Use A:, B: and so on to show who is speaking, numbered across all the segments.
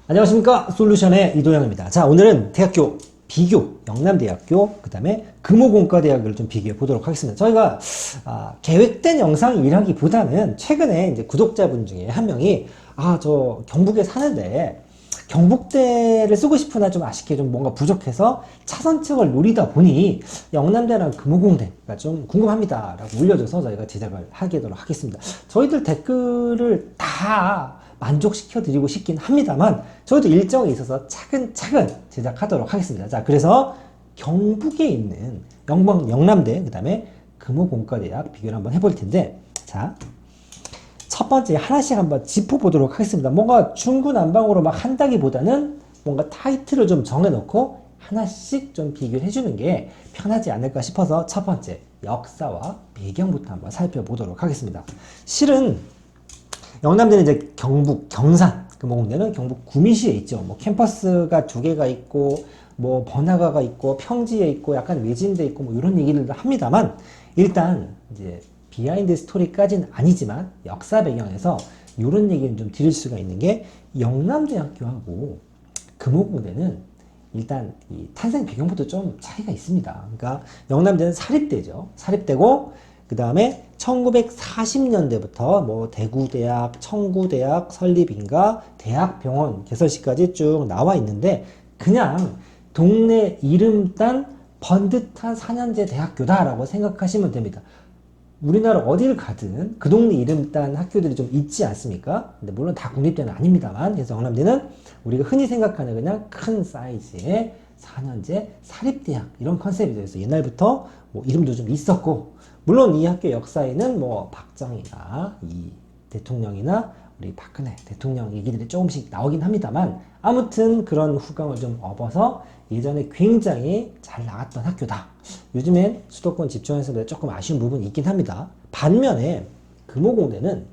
A: 안녕하십니까, 솔루션의 이도영입니다. 자, 오늘은 대학교 비교, 영남대학교, 그 다음에 금호공과대학을 좀 비교해 보도록 하겠습니다. 저희가 계획된 영상이라기보다는 최근에 이제 구독자분 중에 한 명이 저 경북에 사는데 경북대를 쓰고 싶으나 좀 아쉽게 좀 뭔가 부족해서 차선책을 노리다 보니 영남대랑 금호공대가 좀 궁금합니다 라고 올려줘서 저희가 제작을 하도록 하겠습니다. 저희들 댓글을 다 만족시켜 드리고 싶긴 합니다만 저희도 일정이 있어서 차근차근 제작하도록 하겠습니다. 자, 그래서 경북에 있는 영남대, 그 다음에 금호공과대학 비교를 한번 해볼 텐데, 자, 첫 번째 하나씩 한번 짚어보도록 하겠습니다. 뭔가 중구난방으로 막 한다기보다는 뭔가 타이틀을 좀 정해놓고 하나씩 좀 비교를 해주는 게 편하지 않을까 싶어서 첫 번째 역사와 배경부터 한번 살펴보도록 하겠습니다. 실은 영남대는 이제 경북 경산, 금호공대는 경북 구미시에 있죠. 뭐 캠퍼스가 두 개가 있고, 뭐 번화가가 있고, 평지에 있고, 약간 외진데 있고, 뭐 이런 얘기를 합니다만, 일단 이제 비하인드 스토리까지는 아니지만 역사 배경에서 이런 얘기는 좀 드릴 수가 있는 게, 영남대학교하고 금호공대는 일단 이 탄생 배경부터 좀 차이가 있습니다. 그러니까 영남대는 사립대죠. 사립대고 그 다음에 1940년대부터 뭐 대구대학, 청구대학, 설립인가, 대학병원 개설시까지 쭉 나와 있는데 그냥 동네 이름 딴 번듯한 4년제 대학교다라고 생각하시면 됩니다. 우리나라 어디를 가든 그 동네 이름 딴 학교들이 좀 있지 않습니까? 근데 물론 다 국립대는 아닙니다만, 그래서 영남대는 우리가 흔히 생각하는 그냥 큰 사이즈의 4년제 사립대학 이런 컨셉이죠. 그래서 옛날부터 뭐 이름도 좀 있었고, 물론 이 학교 역사에는 뭐 박정희나 이 대통령이나 우리 박근혜 대통령 얘기들이 조금씩 나오긴 합니다만, 아무튼 그런 후광을 좀 업어서 예전에 굉장히 잘 나갔던 학교다. 요즘엔 수도권 집중해서 조금 아쉬운 부분이 있긴 합니다. 반면에 금호공대는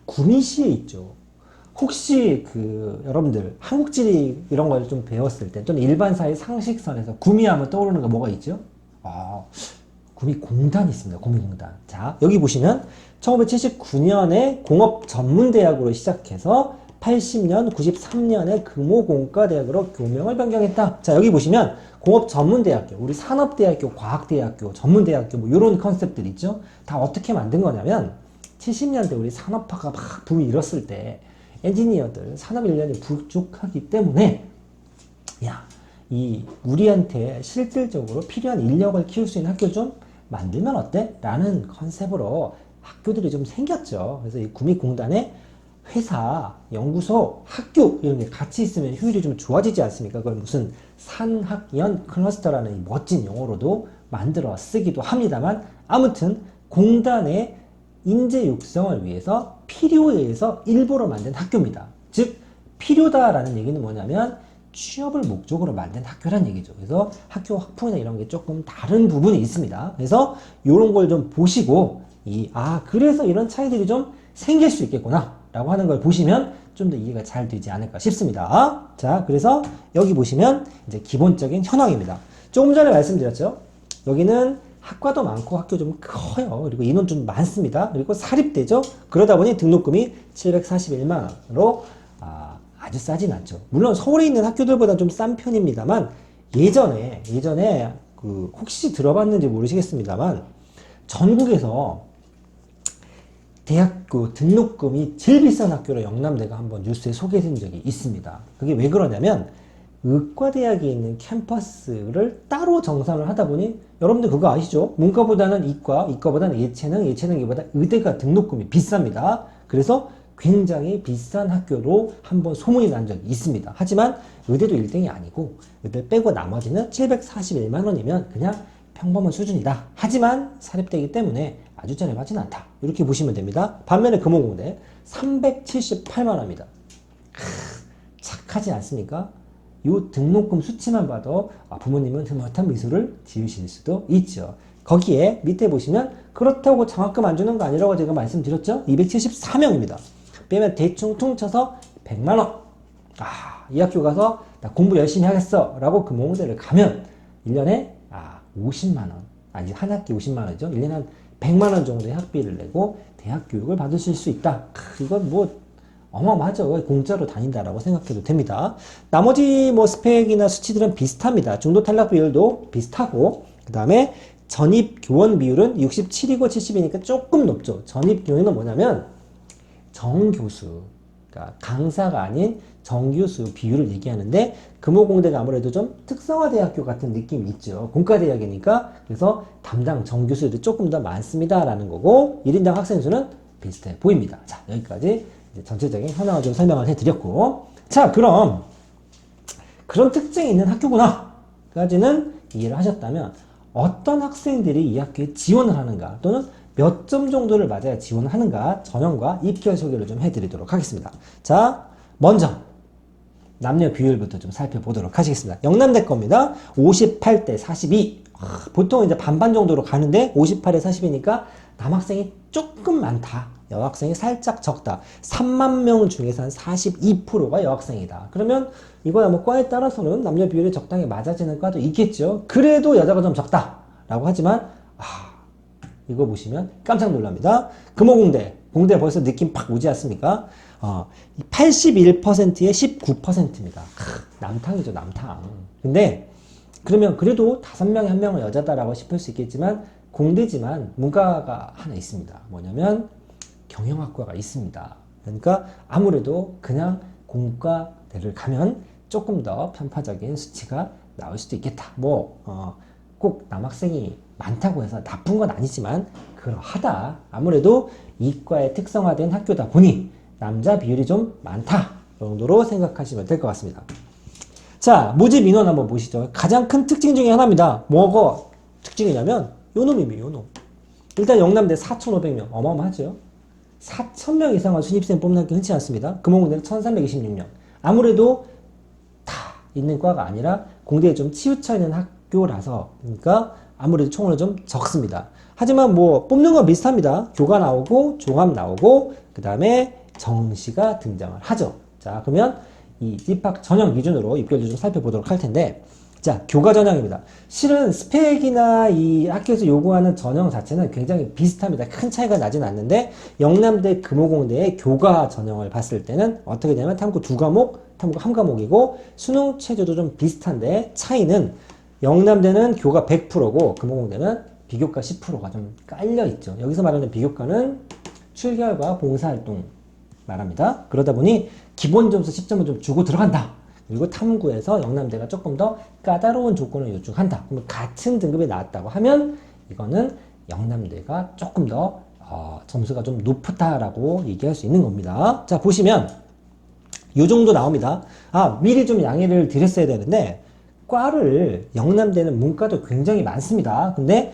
A: 구미시에 있죠. 혹시 여러분들 한국지리 이런 걸 좀 배웠을 때 또는 일반사회 상식선에서 구미하면 떠오르는 거 뭐가 있죠? 구미공단이 있습니다. 구미공단. 자, 여기 보시면 1979년에 공업전문대학으로 시작해서 80년, 93년에 금호공과대학으로 교명을 변경했다. 자, 여기 보시면 공업전문대학교, 우리 산업대학교, 과학대학교, 전문대학교 뭐 이런 컨셉들 있죠. 다 어떻게 만든 거냐면 70년대 우리 산업화가 막 붐이 일었을 때 엔지니어들 산업 인력이 부족하기 때문에 우리한테 실질적으로 필요한 인력을 키울 수 있는 학교를 좀 만들면 어때? 라는 컨셉으로 학교들이 좀 생겼죠. 그래서 이 구미공단에 회사, 연구소, 학교 이런 게 같이 있으면 효율이 좀 좋아지지 않습니까? 그걸 무슨 산학연 클러스터라는 이 멋진 용어로도 만들어 쓰기도 합니다만, 아무튼 공단의 인재 육성을 위해서 필요에 의해서 일부러 만든 학교입니다. 즉 필요다라는 얘기는 뭐냐면 취업을 목적으로 만든 학교란 얘기죠. 그래서 학교 학풍이나 이런 게 조금 다른 부분이 있습니다. 그래서 이런 걸 좀 보시고 그래서 이런 차이들이 좀 생길 수 있겠구나 라고 하는 걸 보시면 좀 더 이해가 잘 되지 않을까 싶습니다. 자, 그래서 여기 보시면 이제 기본적인 현황입니다. 조금 전에 말씀드렸죠. 여기는 학과도 많고 학교 좀 커요. 그리고 인원 좀 많습니다. 그리고 사립대죠. 그러다 보니 등록금이 741만 원으로 아주 싸진 않죠. 물론 서울에 있는 학교들보다 좀 싼 편입니다만, 예전에 혹시 들어봤는지 모르시겠습니다만 전국에서 대학교 등록금이 제일 비싼 학교로 영남대가 한번 뉴스에 소개된 적이 있습니다. 그게 왜 그러냐면 의과대학에 있는 캠퍼스를 따로 정산을 하다 보니, 여러분들 그거 아시죠? 문과보다는 이과, 이과보다는 예체능, 예체능보다 의대가 등록금이 비쌉니다. 그래서 굉장히 비싼 학교로 한번 소문이 난 적이 있습니다. 하지만 의대도 1등이 아니고 의대 빼고 나머지는 741만 원이면 그냥 평범한 수준이다. 하지만 사립대이기 때문에 아주 저렴하진 않다. 이렇게 보시면 됩니다. 반면에 금호공대 378만 원입니다. 착하지 않습니까? 이 등록금 수치만 봐도 부모님은 흐뭇한 미소를 지으실 수도 있죠. 거기에 밑에 보시면 그렇다고 장학금 안 주는 거 아니라고 제가 말씀드렸죠? 274명입니다. 빼면 대충 퉁쳐서 100만 원. 이 학교 가서 나 공부 열심히 하겠어 라고 금호공대를 가면 1년에 50만 원. 한 학기 50만 원이죠. 1년에 한 100만 원 정도의 학비를 내고 대학 교육을 받으실 수 있다. 이건 뭐 어마어마하죠. 공짜로 다닌다라고 생각해도 됩니다. 나머지 뭐 스펙이나 수치들은 비슷합니다. 중도 탈락 비율도 비슷하고, 그 다음에 전입 교원 비율은 67이고 70이니까 조금 높죠. 전입 교원은 뭐냐면 정교수, 그러니까 강사가 아닌 정교수 비율을 얘기하는데, 금호공대가 아무래도 좀 특성화대학교 같은 느낌이 있죠. 공과대학이니까. 그래서 담당 정교수들이 조금 더 많습니다 라는 거고, 1인당 학생 수는 비슷해 보입니다. 자, 여기까지 이제 전체적인 현황을 좀 설명을 해드렸고, 자, 그럼 그런 특징이 있는 학교구나 까지는 이해를 하셨다면, 어떤 학생들이 이 학교에 지원을 하는가, 또는 몇 점 정도를 맞아야 지원을 하는가, 전형과 입결 소개를 좀 해드리도록 하겠습니다. 자, 먼저 남녀 비율부터 좀 살펴보도록 하시겠습니다. 영남대 겁니다. 58대 42. 보통 이제 반반 정도로 가는데 58에 40이니까 남학생이 조금 많다. 여학생이 살짝 적다. 3만 명 중에서 한 42%가 여학생이다. 그러면 이거야 뭐 과에 따라서는 남녀 비율이 적당히 맞아지는 과도 있겠죠. 그래도 여자가 좀 적다 라고 하지만, 이거 보시면 깜짝 놀랍니다. 금호공대, 공대 벌써 느낌 팍 오지 않습니까? 81%에 19%입니다. 남탕이죠, 남탕. 근데 그러면 그래도 5명에 1명은 여자다라고 싶을 수 있겠지만, 공대지만 문과가 하나 있습니다. 뭐냐면 경영학과가 있습니다. 그러니까 아무래도 그냥 공과대를 가면 조금 더 편파적인 수치가 나올 수도 있겠다. 꼭 남학생이 많다고 해서 나쁜 건 아니지만 그러하다. 아무래도 이과에 특성화된 학교다 보니 남자 비율이 좀 많다 정도로 생각하시면 될 것 같습니다. 자, 모집 인원 한번 보시죠. 가장 큰 특징 중에 하나입니다. 뭐가 특징이냐면 요놈입니다. 요놈. 일단 영남대 4,500명 어마어마하죠. 4,000명 이상의 신입생 뽑는 게 흔치 않습니다. 금호공대는 1,326명. 아무래도 다 있는 과가 아니라 공대에 좀 치우쳐 있는 학교라서, 그러니까 아무래도 총으로 좀 적습니다. 하지만 뭐 뽑는 건 비슷합니다. 교과 나오고 종합 나오고 그 다음에 정시가 등장을 하죠. 자, 그러면 이 입학 전형 기준으로 입결을 좀 살펴보도록 할 텐데, 자, 교과 전형입니다. 실은 스펙이나 이 학교에서 요구하는 전형 자체는 굉장히 비슷합니다. 큰 차이가 나진 않는데, 영남대 금호공대의 교과 전형을 봤을 때는 어떻게 되냐면 탐구 2과목, 탐구 1과목이고 수능 체제도 좀 비슷한데, 차이는 영남대는 교과 100%고 금호공대는 비교과 10%가 좀 깔려 있죠. 여기서 말하는 비교과는 출결과 봉사활동 말합니다. 그러다 보니 기본 점수 10점을 좀 주고 들어간다. 그리고 탐구에서 영남대가 조금 더 까다로운 조건을 요청한다. 그러면 같은 등급이 나왔다고 하면 이거는 영남대가 조금 더 점수가 좀 높다라고 얘기할 수 있는 겁니다. 자, 보시면 요 정도 나옵니다. 미리 좀 양해를 드렸어야 되는데, 과를 영남대는 문과도 굉장히 많습니다. 근데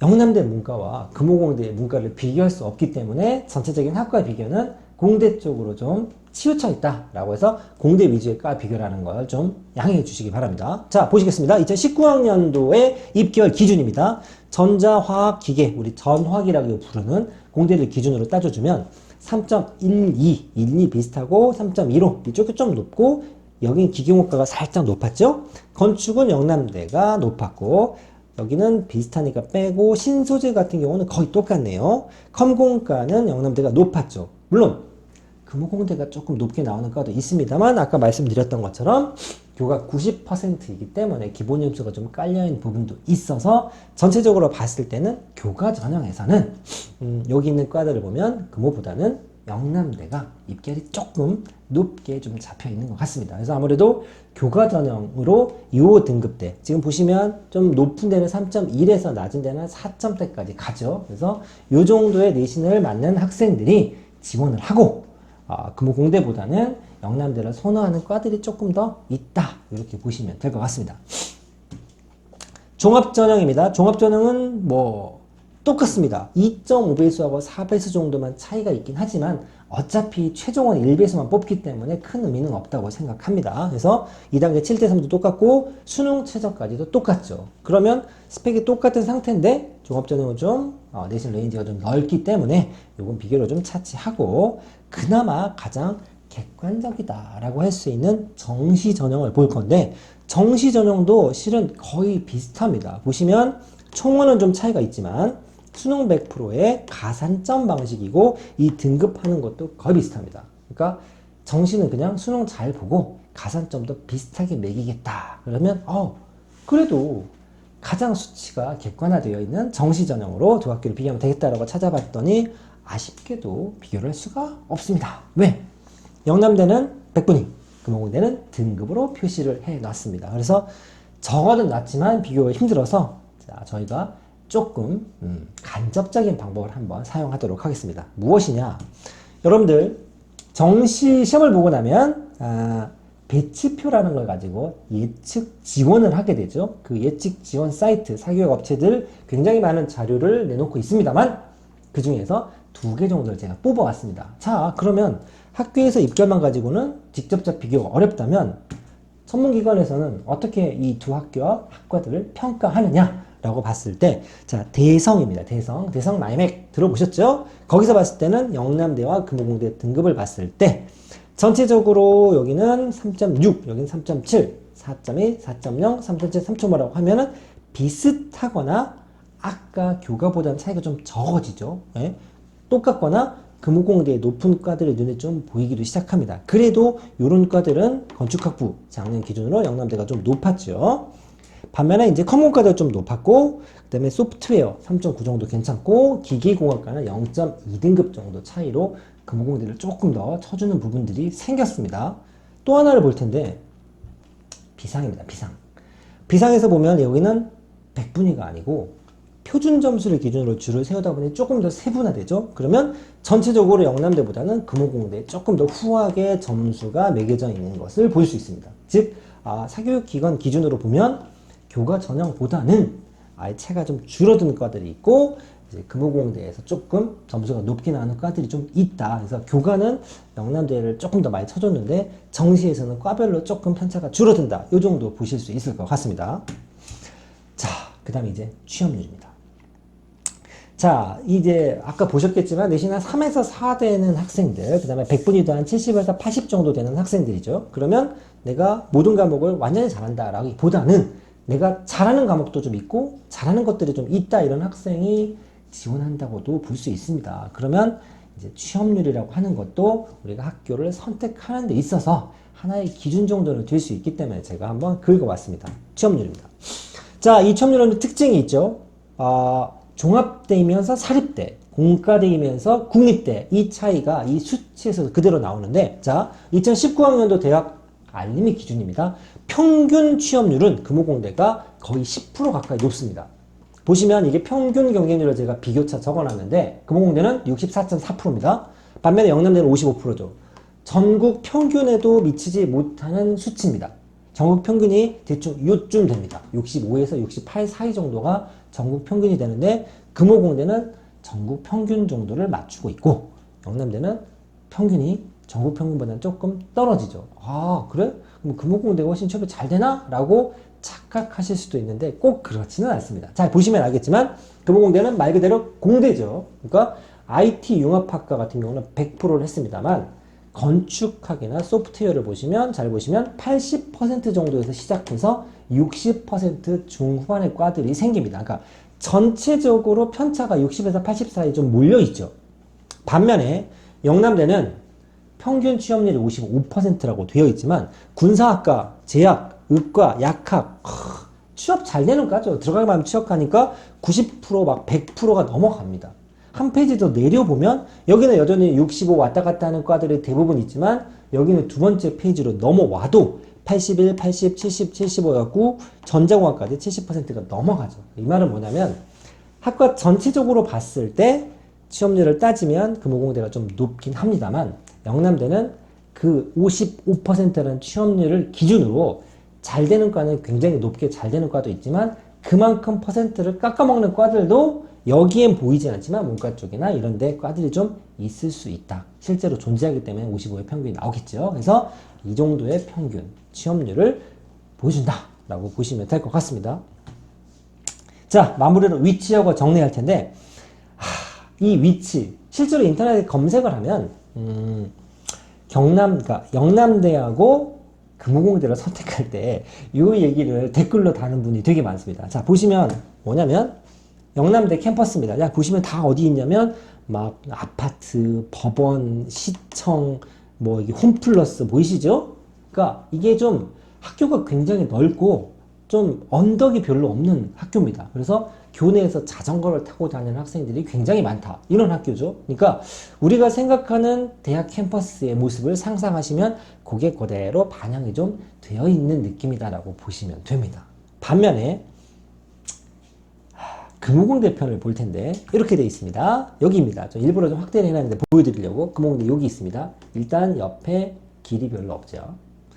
A: 영남대 문과와 금호공대 문과를 비교할 수 없기 때문에 전체적인 학과 비교는 공대 쪽으로 좀 치우쳐 있다라고 해서 공대 위주의 과 비교라는 걸 좀 양해해 주시기 바랍니다. 자, 보시겠습니다. 2019학년도의 입결 기준입니다. 전자화학기계, 우리 전화기라고 부르는 공대를 기준으로 따져주면 3.12, 12 비슷하고 3.15 이쪽이 좀 높고, 여긴 기계공학과가 살짝 높았죠. 건축은 영남대가 높았고, 여기는 비슷하니까 빼고, 신소재 같은 경우는 거의 똑같네요. 컴공과는 영남대가 높았죠. 물론 금호공대가 조금 높게 나오는 과도 있습니다만, 아까 말씀드렸던 것처럼 교과 90%이기 때문에 기본 점수가 좀 깔려있는 부분도 있어서 전체적으로 봤을 때는 교과 전형에서는 여기 있는 과들을 보면 금호보다는 영남대가 입결이 조금 높게 좀 잡혀 있는 것 같습니다. 그래서 아무래도 교과 전형으로 이 등급대, 지금 보시면 좀 높은 데는 3.1에서 낮은 데는 4점대까지 가죠. 그래서 이 정도의 내신을 맞는 학생들이 지원을 하고, 금호공대보다는 영남대를 선호하는 과들이 조금 더 있다, 이렇게 보시면 될 것 같습니다. 종합전형입니다. 종합전형은 뭐 똑같습니다. 2.5배수하고 4배수 정도만 차이가 있긴 하지만 어차피 최종은 1배수만 뽑기 때문에 큰 의미는 없다고 생각합니다. 그래서 2단계 7대3도 똑같고 수능 최저까지도 똑같죠. 그러면 스펙이 똑같은 상태인데 종합전형은 좀 내신 레인지가 좀 넓기 때문에 요건 비교를 좀 차치하고, 그나마 가장 객관적이다라고 할 수 있는 정시 전형을 볼 건데, 정시 전형도 실은 거의 비슷합니다. 보시면 총원은 좀 차이가 있지만 수능 100%의 가산점 방식이고, 이 등급하는 것도 거의 비슷합니다. 그러니까 정시는 그냥 수능 잘 보고 가산점도 비슷하게 매기겠다. 그러면 그래도 가장 수치가 객관화되어 있는 정시 전형으로 두 학교를 비교하면 되겠다라고 찾아봤더니 아쉽게도 비교를 할 수가 없습니다. 왜? 영남대는 100분위, 금호공대는 등급으로 표시를 해놨습니다. 그래서 적어는 놨지만 비교가 힘들어서 자, 저희가 조금 간접적인 방법을 한번 사용하도록 하겠습니다. 무엇이냐? 여러분들 정시 시험을 보고 나면 배치표라는 걸 가지고 예측 지원을 하게 되죠. 그 예측 지원 사이트, 사교육 업체들 굉장히 많은 자료를 내놓고 있습니다만 그 중에서 2개 정도를 제가 뽑아왔습니다. 자, 그러면 학교에서 입결만 가지고는 직접적 비교가 어렵다면 전문기관에서는 어떻게 이 두 학교와 학과들을 평가하느냐라고 봤을 때, 자, 대성입니다. 대성 마이맥 들어보셨죠? 거기서 봤을 때는 영남대와 금호공대 등급을 봤을 때 전체적으로 여기는 3.6, 여기는 3.7, 4.2, 4.0, 3.7, 3.5라고 하면은 비슷하거나 아까 교과보다는 차이가 좀 적어지죠. 예? 똑같거나 금호공대의 높은 과들의 눈에 좀 보이기도 시작합니다. 그래도 이런 과들은 건축학부 작년 기준으로 영남대가 좀 높았죠. 반면에 이제 커먼과도 좀 높았고, 그 다음에 소프트웨어 3.9 정도 괜찮고, 기계공학과는 0.2등급 정도 차이로 금호공대를 조금 더 쳐주는 부분들이 생겼습니다. 또 하나를 볼 텐데, 비상입니다. 비상에서 보면 여기는 100분위가 아니고, 표준 점수를 기준으로 줄을 세우다 보니 조금 더 세분화되죠. 그러면 전체적으로 영남대보다는 금호공대에 조금 더 후하게 점수가 매겨져 있는 것을 볼 수 있습니다. 즉, 사교육기관 기준으로 보면 교과 전형보다는 아예 차가 좀 줄어든 과들이 있고, 이제 금호공대에서 조금 점수가 높게 나오는 과들이 좀 있다. 그래서 교과는 영남대를 조금 더 많이 쳐줬는데 정시에서는 과별로 조금 편차가 줄어든다. 이 정도 보실 수 있을 것 같습니다. 자, 그 다음에 이제 취업률입니다. 자, 이제 아까 보셨겠지만 내신 한 3에서 4 되는 학생들, 그 다음에 100분위도 한 70에서 80 정도 되는 학생들이죠. 그러면 내가 모든 과목을 완전히 잘한다라기보다는 내가 잘하는 과목도 좀 있고 잘하는 것들이 좀 있다, 이런 학생이 지원한다고도 볼 수 있습니다. 그러면 이제 취업률이라고 하는 것도 우리가 학교를 선택하는 데 있어서 하나의 기준 정도는 될 수 있기 때문에 제가 한번 긁어봤습니다. 취업률입니다. 자, 이 취업률은 특징이 있죠. 종합대이면서 사립대, 공과대이면서 국립대, 이 차이가 이 수치에서 그대로 나오는데, 자, 2019학년도 대학 알림이 기준입니다. 평균 취업률은 금호공대가 거의 10% 가까이 높습니다. 보시면 이게 평균 경쟁률을 제가 비교차 적어놨는데 금호공대는 64.4%입니다. 반면에 영남대는 55%죠. 전국 평균에도 미치지 못하는 수치입니다. 전국 평균이 대충 요쯤 됩니다. 65에서 68 사이 정도가 전국 평균이 되는데 금호공대는 전국 평균 정도를 맞추고 있고 영남대는 평균이 전국 평균보다는 조금 떨어지죠. 그래? 그럼 금호공대가 훨씬 취업이 잘 되나? 라고 착각하실 수도 있는데 꼭 그렇지는 않습니다. 잘 보시면 알겠지만 금호공대는 말 그대로 공대죠. 그러니까 IT 융합학과 같은 경우는 100%를 했습니다만 건축학이나 소프트웨어를 보시면 잘 보시면 80% 정도에서 시작해서 60% 중후반의 과들이 생깁니다. 그러니까 전체적으로 편차가 60에서 80 사이 좀 몰려있죠. 반면에 영남대는 평균 취업률이 55%라고 되어 있지만 군사학과, 제약, 의과, 약학 취업 잘 되는 과죠. 들어가기만 하면 취업하니까 90% 막 100%가 넘어갑니다. 한 페이지 더 내려보면 여기는 여전히 65 왔다 갔다 하는 과들이 대부분 있지만 여기는 두 번째 페이지로 넘어와도 81, 80, 70, 75 갖고 전자공학까지 70%가 넘어가죠. 이 말은 뭐냐면 학과 전체적으로 봤을 때 취업률을 따지면 금호공대가 좀 높긴 합니다만 영남대는 그 55%라는 취업률을 기준으로 잘 되는 과는 굉장히 높게 잘 되는 과도 있지만 그만큼 퍼센트를 깎아먹는 과들도 여기엔 보이지 않지만 문과 쪽이나 이런 데 과들이 좀 있을 수 있다. 실제로 존재하기 때문에 55의 평균이 나오겠죠. 그래서 이 정도의 평균 취업률을 보여준다 라고 보시면 될 것 같습니다. 자, 마무리로 위치하고 정리할 텐데 이 위치 실제로 인터넷에 검색을 하면 그러니까 영남대하고 금호공대를 선택할 때 이 얘기를 댓글로 다는 분이 되게 많습니다. 자, 보시면 뭐냐면 영남대 캠퍼스입니다. 자, 보시면 다 어디 있냐면 막 아파트, 법원, 시청, 뭐 이게 홈플러스 보이시죠? 그러니까 이게 좀 학교가 굉장히 넓고 좀 언덕이 별로 없는 학교입니다. 그래서 교내에서 자전거를 타고 다니는 학생들이 굉장히 많다. 이런 학교죠. 그러니까 우리가 생각하는 대학 캠퍼스의 모습을 상상하시면 그게 그대로 반영이 좀 되어 있는 느낌이다라고 보시면 됩니다. 반면에 금호공대 편을 볼 텐데 이렇게 되어 있습니다. 여기입니다. 저 일부러 좀 확대를 해놨는데 보여드리려고. 금호공대 여기 있습니다. 일단 옆에 길이 별로 없죠.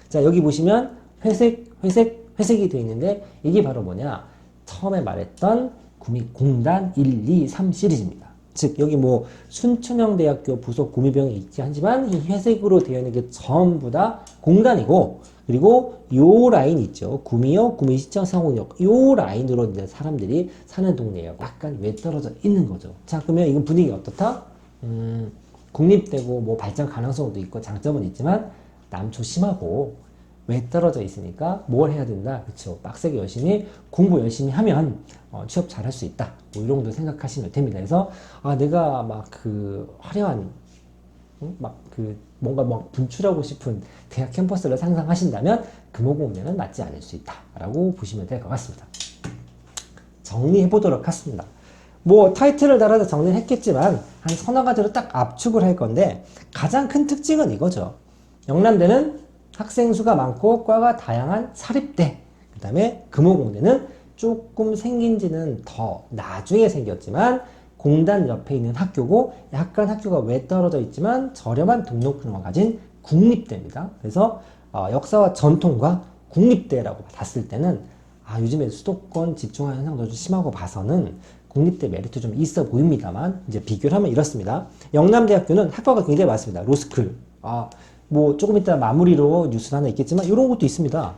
A: 자, 여기 보시면 회색이 되어 있는데 이게 바로 뭐냐? 처음에 말했던 구미공단 1, 2, 3 시리즈입니다. 즉 여기 뭐 순천향대학교 부속 구미병이 있지 하지만 이 회색으로 되어 있는 게 전부 다 공단이고, 그리고 요 라인 있죠. 구미역, 구미시청, 상호역 요 라인으로 이제 사람들이 사는 동네예요. 약간 외떨어져 있는 거죠. 자, 그러면 이건 분위기 어떻다? 국립대고 뭐 발전 가능성도 있고 장점은 있지만 남초 심하고 외떨어져 있으니까 뭘 해야 된다? 그쵸? 빡세게 열심히 공부 열심히 하면 취업 잘할 수 있다. 뭐 이런 정도 생각하시면 됩니다. 그래서 내가 막 그 화려한 막 그 뭔가 막 분출하고 싶은 대학 캠퍼스를 상상하신다면 금호공대는 맞지 않을 수 있다라고 보시면 될 것 같습니다. 정리해 보도록 하겠습니다. 뭐 타이틀을 달아서 정리를 했겠지만 한 서너 가지로 딱 압축을 할 건데 가장 큰 특징은 이거죠. 영남대는 학생 수가 많고 과가 다양한 사립대, 그 다음에 금호공대는 조금 생긴 지는 더 나중에 생겼지만 공단 옆에 있는 학교고 약간 학교가 외떨어져 있지만 저렴한 등록금을 가진 국립대입니다. 그래서 역사와 전통과 국립대라고 봤을 때는 요즘에 수도권 집중화 현상도 좀 심하고 봐서는 국립대 메리트 좀 있어 보입니다만 이제 비교를 하면 이렇습니다. 영남대학교는 학과가 굉장히 많습니다. 로스쿨. 뭐 조금 이따 마무리로 뉴스 하나 있겠지만 이런 것도 있습니다.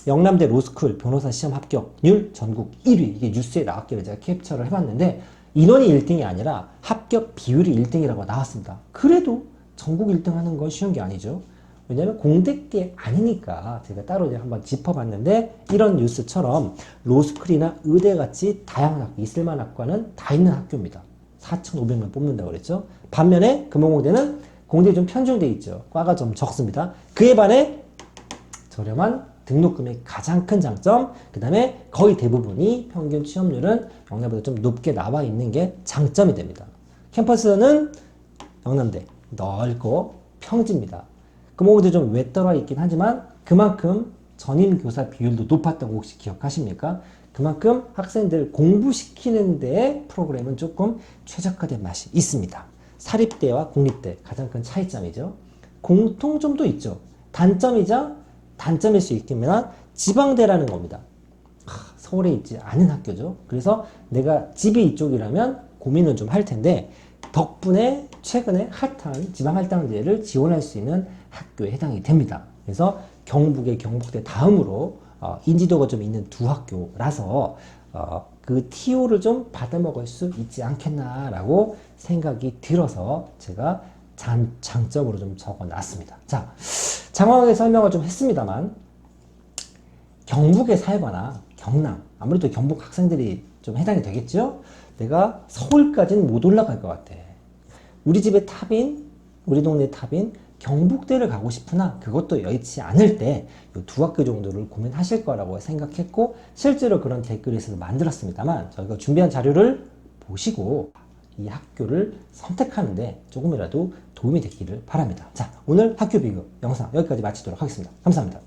A: 영남대 로스쿨 변호사 시험 합격률 전국 1위. 이게 뉴스에 나왔기를 제가 캡처를 해봤는데 인원이 1등이 아니라 합격 비율이 1등이라고 나왔습니다. 그래도 전국 1등 하는 건 쉬운 게 아니죠. 왜냐면 공대계 아니니까 제가 따로 이제 한번 짚어봤는데 이런 뉴스처럼 로스쿨이나 의대같이 다양한 학교, 있을만한 학과는 다 있는 학교입니다. 4,500명 뽑는다고 그랬죠. 반면에 금호공대는 공대에 좀 편중돼 있죠. 과가 좀 적습니다. 그에 반해 저렴한 등록금의 가장 큰 장점, 그 다음에 거의 대부분이 평균 취업률은 영남보다 좀 높게 나와 있는 게 장점이 됩니다. 캠퍼스는 영남대 넓고 평지입니다. 금호공대 좀 외떨어 있긴 하지만 그만큼 전임 교사 비율도 높았다고 혹시 기억하십니까? 그만큼 학생들 공부시키는 데에 프로그램은 조금 최적화된 맛이 있습니다. 사립대와 국립대 가장 큰 차이점이죠. 공통점도 있죠. 단점일 수 있겠지만 지방대라는 겁니다. 서울에 있지 않은 학교죠. 그래서 내가 집이 이쪽이라면 고민을 좀 할 텐데 덕분에 최근에 핫한 지방할당제를 지원할 수 있는 학교에 해당이 됩니다. 그래서 경북의 경북대 다음으로 인지도가 좀 있는 두 학교라서 그 TO를 좀 받아먹을 수 있지 않겠나라고 생각이 들어서 제가 장점으로 좀 적어놨습니다. 자, 장황하게 설명을 좀 했습니다만 경북에 살거나 경남, 아무래도 경북 학생들이 좀 해당이 되겠죠? 내가 서울까지는 못 올라갈 것 같아. 우리 집의 탑인, 우리 동네 탑인 경북대를 가고 싶으나 그것도 여의치 않을 때 이 두 학교 정도를 고민하실 거라고 생각했고 실제로 그런 댓글이 있어서 만들었습니다만 저희가 준비한 자료를 보시고 이 학교를 선택하는데 조금이라도 도움이 됐기를 바랍니다. 자, 오늘 학교 비교 영상 여기까지 마치도록 하겠습니다. 감사합니다.